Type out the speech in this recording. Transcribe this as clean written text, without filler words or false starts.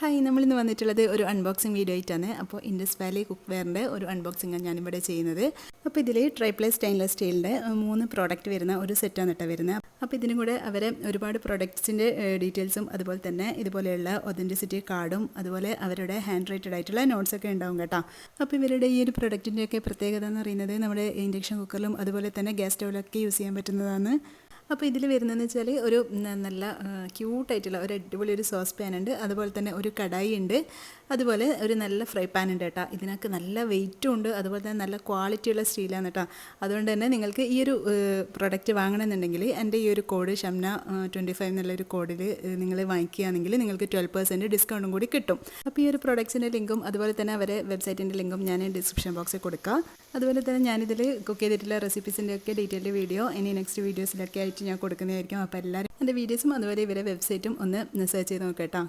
Hi, നമ്മളിന്ന് വന്നിട്ടുള്ളത് ഒരു അൺബോക്സിങ് വീഡിയോ ആയിട്ടാണ്. അപ്പോൾ ഇൻഡസ് വാലി കുക്ക് വെയറിൻ്റെ ഒരു അൺബോക്സിങ്ങാണ് ഞാനിവിടെ ചെയ്യുന്നത്. അപ്പോൾ ഇതിൽ ട്രൈപ്ലൈ സ്റ്റെയിൻലെസ് സ്റ്റീലിൻ്റെ 3 പ്രോഡക്റ്റ് വരുന്ന ഒരു സെറ്റാണ് കേട്ടോ വരുന്നത്. അപ്പോൾ ഇതിനും കൂടെ അവരെ ഒരുപാട് പ്രോഡക്ട്സിൻ്റെ ഡീറ്റെയിൽസും അതുപോലെ തന്നെ ഇതുപോലെയുള്ള ഒതൻറ്റിസിറ്റി കാർഡും അതുപോലെ അവരുടെ ഹാൻഡ് റൈറ്റഡ് ആയിട്ടുള്ള നോട്ട്സൊക്കെ ഉണ്ടാവും കേട്ടോ. അപ്പോൾ ഇവരുടെ ഈ ഒരു പ്രൊഡക്റ്റിൻ്റെയൊക്കെ പ്രത്യേകത എന്ന് പറയുന്നത് നമ്മുടെ ഇൻഡക്ഷൻ കുക്കറിലും അതുപോലെ തന്നെ ഗ്യാസ് സ്റ്റൗവിലൊക്കെ യൂസ് ചെയ്യാൻ പറ്റുന്നതാണ്. അപ്പോൾ ഇതിൽ വരുന്നതെന്ന് വെച്ചാൽ ഒരു നല്ല ക്യൂട്ടായിട്ടുള്ള ഒരു അടിപൊളി ഒരു സോസ് പാൻ ഉണ്ട്, അതുപോലെ തന്നെ ഒരു കടായി ഉണ്ട്, അതുപോലെ ഒരു നല്ല ഫ്രൈ പാൻ ഉണ്ട് കേട്ടോ. ഇതിനൊക്കെ നല്ല വെയിറ്റും ഉണ്ട്, അതുപോലെ തന്നെ നല്ല ക്വാളിറ്റിയുള്ള സ്റ്റീലാണ് കേട്ടോ. അതുകൊണ്ട് തന്നെ നിങ്ങൾക്ക് ഈ ഒരു പ്രൊഡക്റ്റ് വാങ്ങണമെന്നുണ്ടെങ്കിൽ എൻ്റെ ഈ ഒരു കോഡ് ഷംന 25 എന്നുള്ളൊരു കോഡിൽ നിങ്ങൾ വാങ്ങിക്കുകയാണെങ്കിൽ നിങ്ങൾക്ക് 12% ഡിസ്കൗണ്ടും കൂടി കിട്ടും. അപ്പോൾ ഈ ഒരു പ്രൊഡക്ട്സിൻ്റെ ലിങ്കും അതുപോലെ തന്നെ അവരെ വെബ്സൈറ്റിൻ്റെ ലിങ്കും ഞാൻ ഡിസ്ക്രിപ്ഷൻ ബോക്സിൽ കൊടുക്കാം. അതുപോലെ തന്നെ ഞാനിതിൽ കുക്ക് ചെയ്തിട്ടുള്ള റെസിപ്പീസിൻ്റെ ഒക്കെ ഡീറ്റെയിൽഡ് വീഡിയോ ഇനി നെക്സ്റ്റ് വീഡിയോസിലൊക്കെ ആയിട്ട് ഞാൻ കൊടുക്കുന്നതായിരിക്കും. അപ്പോൾ എല്ലാവരും എൻ്റെ വീഡിയോസും അതുപോലെ ഇവരെ വെബ്സൈറ്റും ഒന്ന് സെർച്ച് ചെയ്ത് നോക്കാം കേട്ടോ.